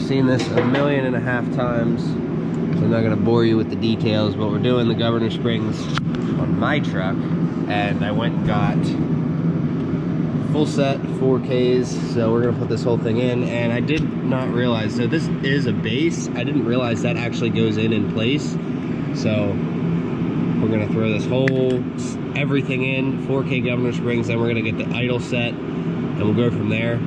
seen this 1.5 million times, so I'm not gonna bore you with the details, but we're doing the governor springs on my truck, and I went and got full set 4Ks, so we're gonna put this whole thing in. And I did not realize, so this is a base, I didn't realize that actually goes in place. So we're gonna throw this whole everything in 4K governor springs, then we're gonna get the idle set and we'll go from there.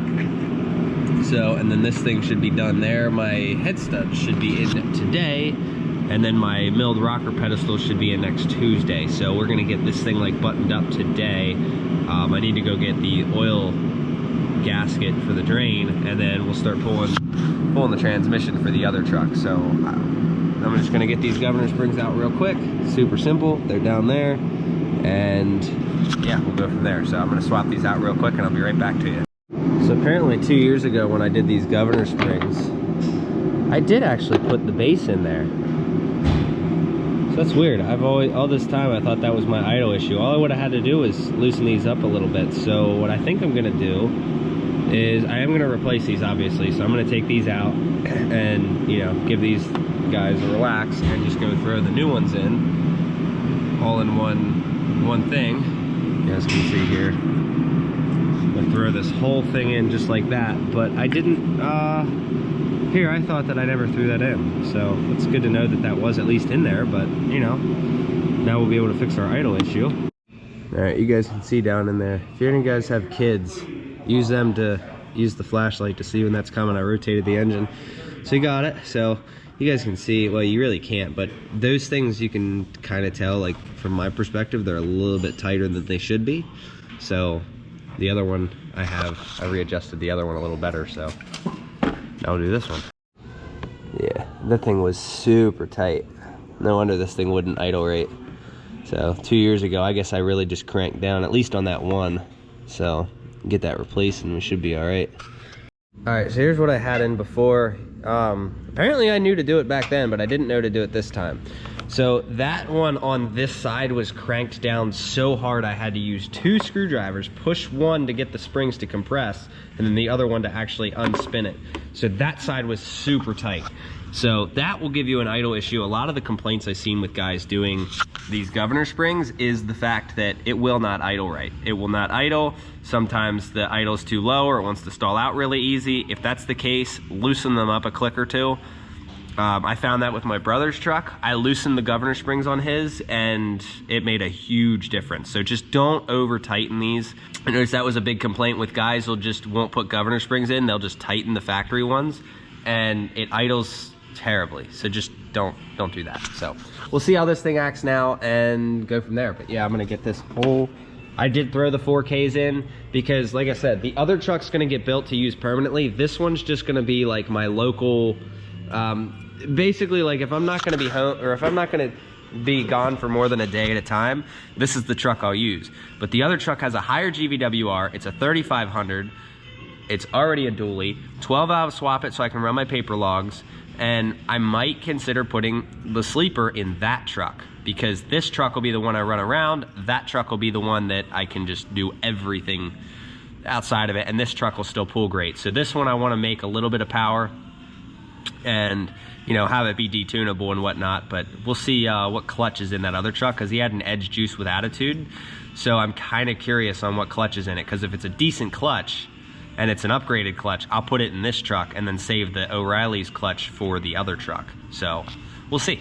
So, and then this thing should be done there. My head stud should be in today, and then my milled rocker pedestal should be in next Tuesday. So we're gonna get this thing like buttoned up today. I need to go get the oil gasket for the drain, and then we'll start pulling the transmission for the other truck. So I'm just gonna get these governor springs out real quick. Super simple, they're down there, and yeah, we'll go from there. So I'm gonna swap these out real quick and I'll be right back to you. So apparently 2 years ago when I did these governor springs, I did actually put the base in there. So that's weird. all this time I thought that was my idle issue. All I would have had to do was loosen these up a little bit. So what I think I'm gonna do is I am gonna replace these, obviously. So I'm gonna take these out and, you know, give these guys a relax and just go throw the new ones in all in one thing. You guys can see here. I'll throw this whole thing in just like that, but I didn't here, I thought that I never threw that in, so it's good to know that that was at least in there. But you know, now we'll be able to fix our idle issue. All right, you guys can see down in there, if you guys have kids, use them to use the flashlight to see when that's coming. I rotated the engine, so you got it. So you guys can see, well, you really can't, but those things you can kind of tell, like from my perspective, they're a little bit tighter than they should be. So the other one I readjusted the other one a little better, so now we'll do this one. Yeah, that thing was super tight. No wonder this thing wouldn't idle right. So 2 years ago, I guess I really just cranked down, at least on that one. So get that replaced and we should be all right. All right, so here's what I had in before. Apparently I knew to do it back then, but I didn't know to do it this time. So that one on this side was cranked down so hard I had to use 2 screwdrivers, push one to get the springs to compress, and then the other one to actually unspin it. So that side was super tight. So that will give you an idle issue. A lot of the complaints I've seen with guys doing these governor springs is the fact that it will not idle right. It will not idle. Sometimes the idle's too low or it wants to stall out really easy. If that's the case, loosen them up a click or two. I found that with my brother's truck. I loosened the governor springs on his and it made a huge difference. So just don't over tighten these. I noticed that was a big complaint with guys who just won't put governor springs in. They'll just tighten the factory ones and it idles terribly. So just don't do that. So we'll see how this thing acts now and go from there. But yeah, I'm gonna get this whole, I did throw the 4Ks in because like I said, the other truck's gonna get built to use permanently. This one's just gonna be like my local, basically, like if I'm not going to be home or if I'm not going to be gone for more than a day at a time, this is the truck I'll use. But the other truck has a higher GVWR. It's a 3500. It's already a dually. 12-valve swap it so I can run my paper logs. And I might consider putting the sleeper in that truck because this truck will be the one I run around. That truck will be the one that I can just do everything outside of it. And this truck will still pull great. So this one I want to make a little bit of power and, you know, have it be detunable and whatnot. But we'll see what clutch is in that other truck because he had an Edge Juice with attitude. So I'm kind of curious on what clutch is in it, because if it's a decent clutch and it's an upgraded clutch, I'll put it in this truck and then save the O'Reilly's clutch for the other truck. So we'll see.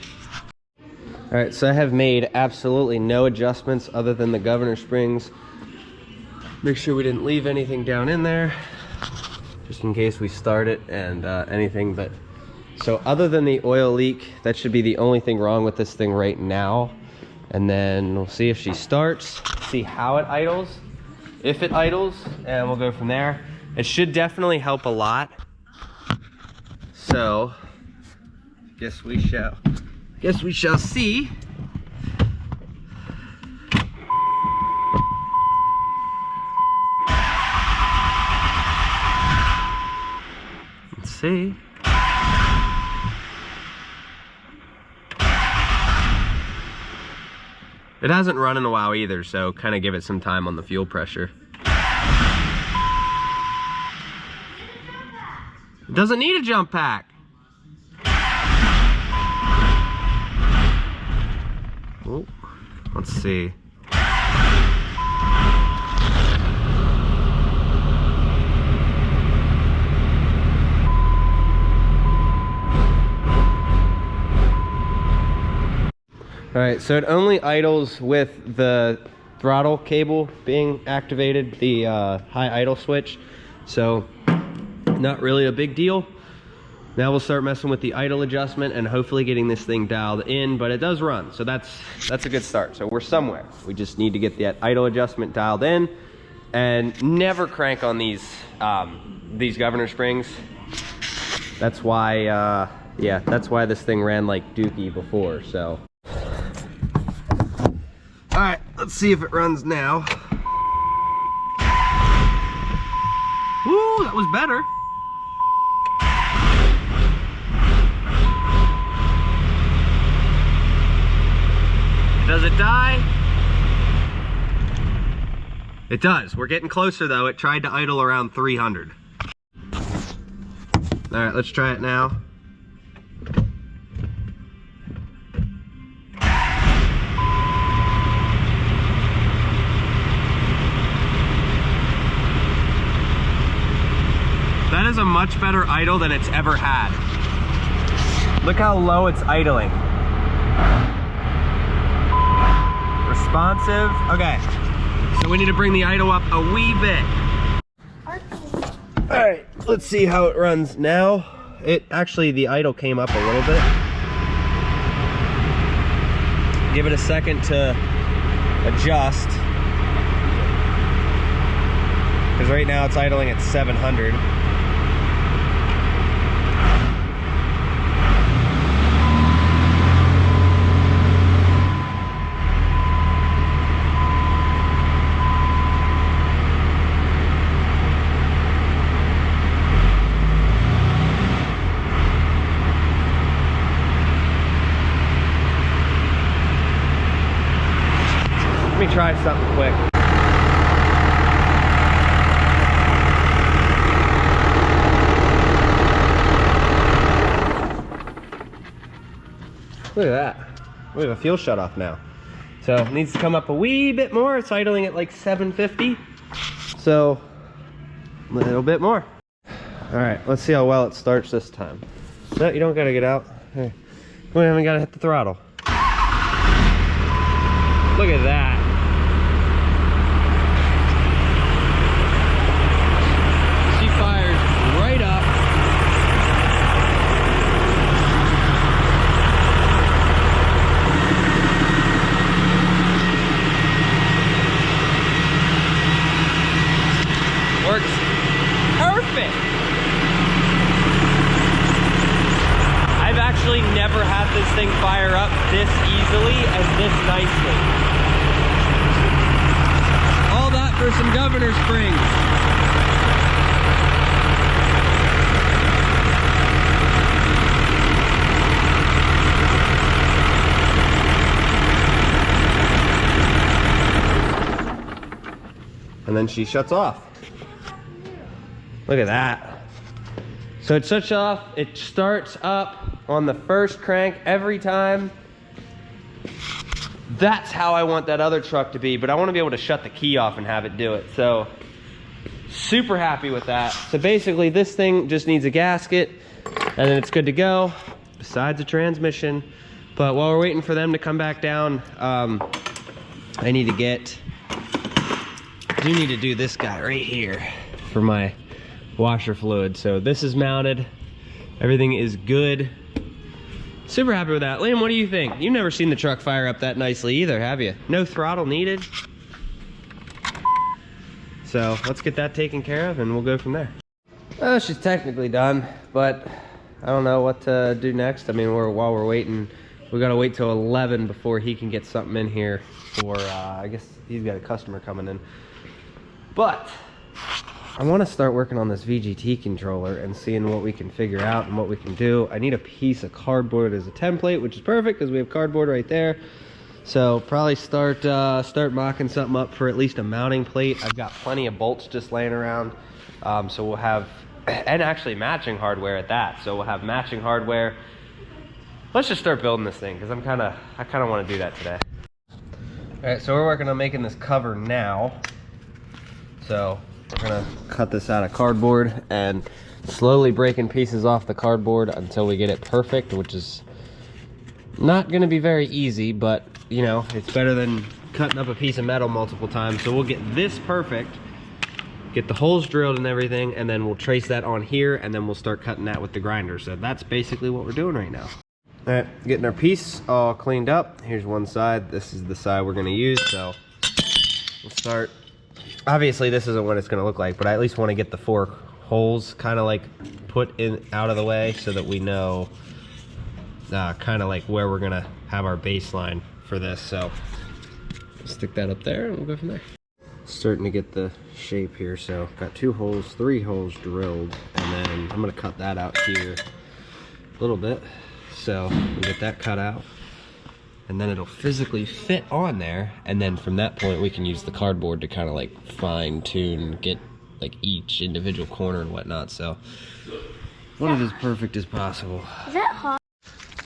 All right, so I have made absolutely no adjustments other than the governor springs. Make sure we didn't leave anything down in there, just in case we start it and anything. But so other than the oil leak, that should be the only thing wrong with this thing right now. And then we'll see if she starts, see how it idles, if it idles, and we'll go from there. It should definitely help a lot. So guess we shall see. Let's see. It hasn't run in a while either, so kind of give it some time on the fuel pressure. Doesn't need a jump pack. Oh, let's see. All right, so it only idles with the throttle cable being activated, the high idle switch. So not really a big deal. Now we'll start messing with the idle adjustment and hopefully getting this thing dialed in, but it does run. So that's a good start. So we're somewhere. We just need to get that idle adjustment dialed in, and never crank on these governor springs. That's why, yeah, that's why this thing ran like dookie before, so. All right, let's see if it runs now. Ooh, that was better. Does it die? It does. We're getting closer though. It tried to idle around 300. All right, let's try it now. That is a much better idle than it's ever had. Look how low it's idling. Responsive. Okay, so we need to bring the idle up a wee bit. All right, let's see how it runs now. It actually, the idle came up a little bit. Give it a second to adjust. Because right now it's idling at 700. Let me try something quick. Look at that. We have a fuel shut off now. So it needs to come up a wee bit more. It's idling at like 750. So a little bit more. All right, let's see how well it starts this time. No, you don't gotta get out. Hey, we haven't gotta hit the throttle. Look at that. She fires right up. Works perfect. I've actually never had this thing fire up this easily and this nicely. All that for some governor springs. And then she shuts off. Look at that. So it shuts off, it starts up on the first crank every time. That's how I want that other truck to be, but I want to be able to shut the key off and have it do it. So super happy with that. So basically this thing just needs a gasket and then it's good to go, besides a transmission. But while we're waiting for them to come back down, I need to do this guy right here for my washer fluid. So this is mounted, everything is good. Super happy with that. Liam, what do you think? You've never seen the truck fire up that nicely either, have you? No throttle needed. So let's get that taken care of and we'll go from there. Well, she's technically done, but I don't know what to do next. I mean, while we're waiting, we gotta wait till 11 before he can get something in here for, I guess he's got a customer coming in. But I want to start working on this VGT controller and seeing what we can figure out and what we can do. I need a piece of cardboard as a template, which is perfect because we have cardboard right there. So probably start mocking something up for at least a mounting plate. I've got plenty of bolts just laying around, so we'll have and actually matching hardware at that. So we'll have matching hardware. Let's just start building this thing, because I kind of want to do that today. All right, so we're working on making this cover now. So we're gonna cut this out of cardboard and slowly breaking pieces off the cardboard until we get it perfect, which is not gonna be very easy, but you know, it's better than cutting up a piece of metal multiple times. So we'll get this perfect, get the holes drilled and everything, and then we'll trace that on here, and then we'll start cutting that with the grinder. So that's basically what we're doing right now. All right, getting our piece all cleaned up. Here's one side. This is the side we're gonna use. So we'll start. Obviously this isn't what it's gonna look like, but I at least wanna get the 4 holes kind of like put in out of the way so that we know kind of like where we're gonna have our baseline for this. So stick that up there and we'll go from there. Starting to get the shape here. So got 2 holes, 3 holes drilled, and then I'm gonna cut that out here a little bit. So we'll get that cut out, and then it'll physically fit on there, and then from that point we can use the cardboard to kind of like fine tune, get like each individual corner and whatnot. So want it as perfect as possible. Is that hot?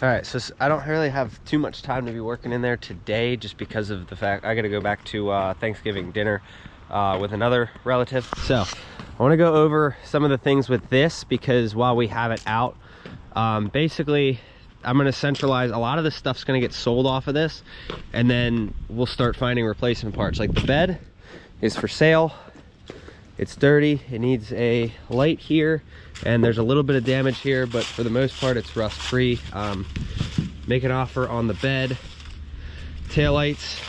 All right, so I don't really have too much time to be working in there today, just because of the fact I got to go back to Thanksgiving dinner with another relative. So I want to go over some of the things with this, because while we have it out, basically I'm going to centralize a lot of this stuff's going to get sold off of this, and then we'll start finding replacement parts. Like the bed is for sale. It's dirty, it needs a light here, and there's a little bit of damage here, but for the most part it's rust free. Make an offer on the bed. Taillights,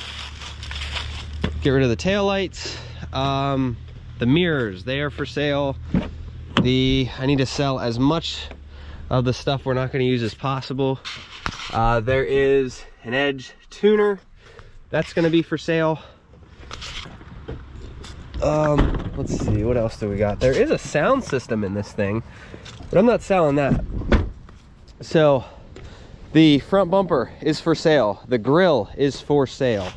get rid of the taillights. The mirrors, they are for sale. I need to sell as much of the stuff we're not going to use as possible. There is an edge tuner that's going to be for sale. Let's see, what else do we got? There is a sound system in this thing, but I'm not selling that. So the front bumper is for sale. The grill is for sale.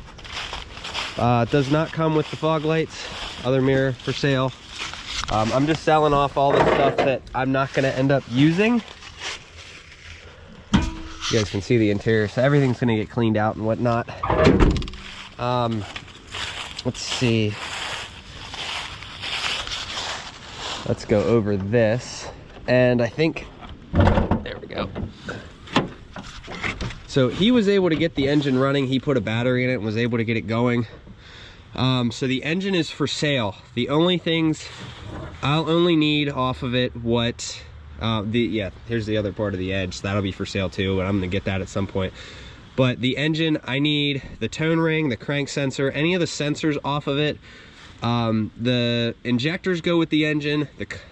It does not come with the fog lights. Other mirror for sale. I'm just selling off all the stuff that I'm not going to end up using. You guys can see the interior, so everything's going to get cleaned out and whatnot. Let's see. Let's go over this, and I think, there we go. So he was able to get the engine running. He put a battery in it and was able to get it going. So the engine is for sale. The only things I'll only need off of it, here's the other part of the edge. So that'll be for sale too, and I'm gonna get that at some point. But the engine, I need the tone ring, the crank sensor, any of the sensors off of it. The injectors go with the engine,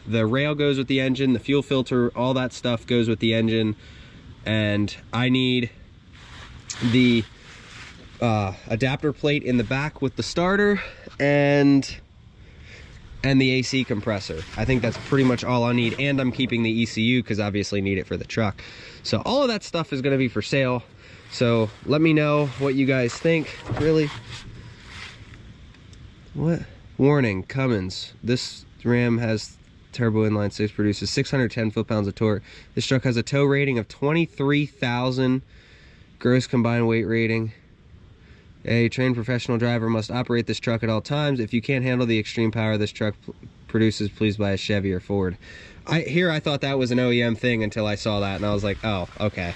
the rail goes with the engine, the fuel filter, all that stuff goes with the engine, and I need the adapter plate in the back with the starter and the AC compressor. I think that's pretty much all I need, and I'm keeping the ECU because obviously need it for the truck. So all of that stuff is going to be for sale. So let me know what you guys think. Really? What? Warning, Cummins. This Ram has turbo inline 6, produces 610 foot-pounds of torque. This truck has a tow rating of 23,000, gross combined weight rating. A trained professional driver must operate this truck at all times. If you can't handle the extreme power this truck produces, please buy a Chevy or Ford. I thought that was an OEM thing until I saw that, and I was like, oh, okay.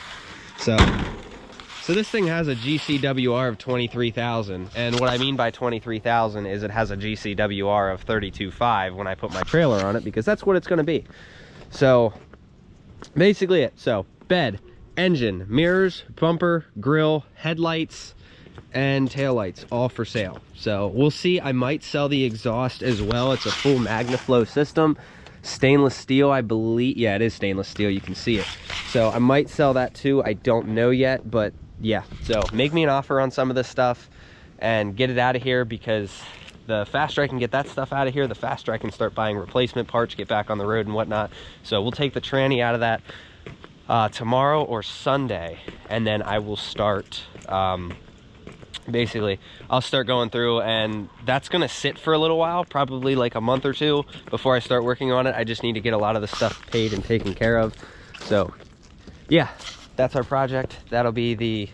So this thing has a GCWR of 23,000, and what I mean by 23,000 is it has a GCWR of 32.5 when I put my trailer on it, because that's what it's going to be. So basically it. So bed, engine, mirrors, bumper, grill, headlights, and taillights, all for sale. So we'll see. I might sell the exhaust as well. It's a full MagnaFlow system, stainless steel, I believe. Yeah, it is stainless steel, you can see it. So I might sell that too. I don't know yet, but yeah. So make me an offer on some of this stuff and get it out of here, because the faster I can get that stuff out of here, the faster I can start buying replacement parts, get back on the road and whatnot. So we'll take the tranny out of that tomorrow or Sunday, and then I will start basically I'll start going through, and that's gonna sit for a little while, probably like a month or two before I start working on it. I just need to get a lot of the stuff paid and taken care of. So yeah, that's our project. That'll be the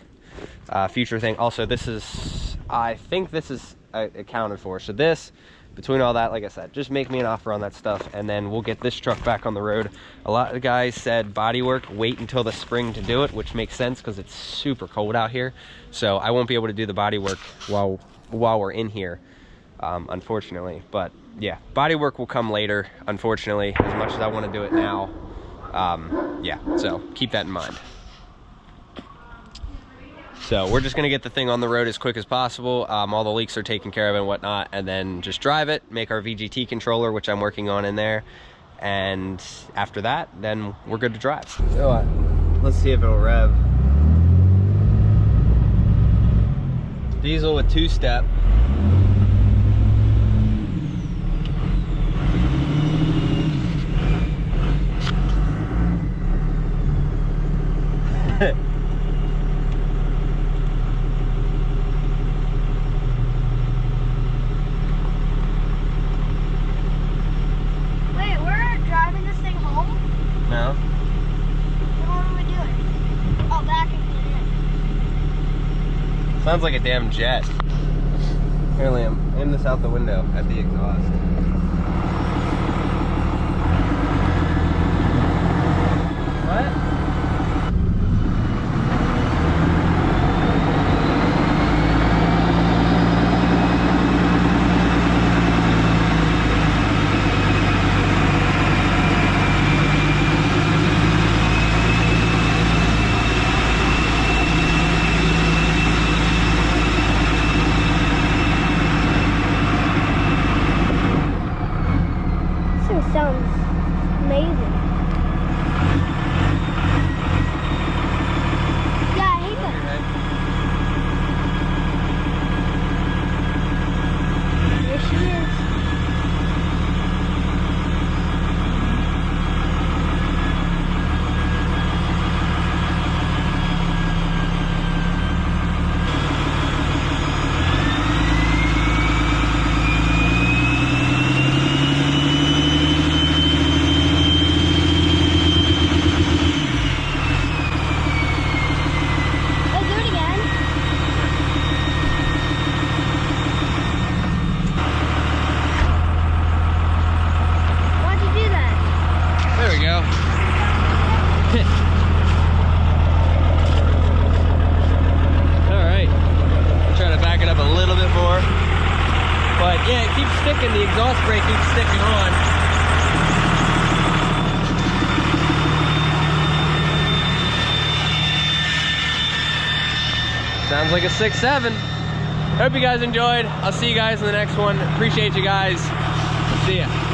future thing. Also, this is, I think this is accounted for. So this, between all that, like I said, just make me an offer on that stuff, and then we'll get this truck back on the road. A lot of the guys said bodywork, wait until the spring to do it, which makes sense because it's super cold out here. So I won't be able to do the bodywork while we're in here, unfortunately. But yeah, bodywork will come later, unfortunately, as much as I want to do it now. Yeah, so keep that in mind. So we're just gonna get the thing on the road as quick as possible. All the leaks are taken care of and whatnot, and then just drive it, make our VGT controller, which I'm working on in there. And after that, then we're good to drive. So let's see if it'll rev. Diesel with 2-step. No. What are we doing? Oh, back and in. Sounds like a damn jet. Here, Liam, aim this out the window at the exhaust. What? Sounds amazing. Yeah, I hate that. There she is. Yeah, it keeps sticking. The exhaust brake keeps sticking on. Sounds like a 6.7. Hope you guys enjoyed. I'll see you guys in the next one. Appreciate you guys. See ya.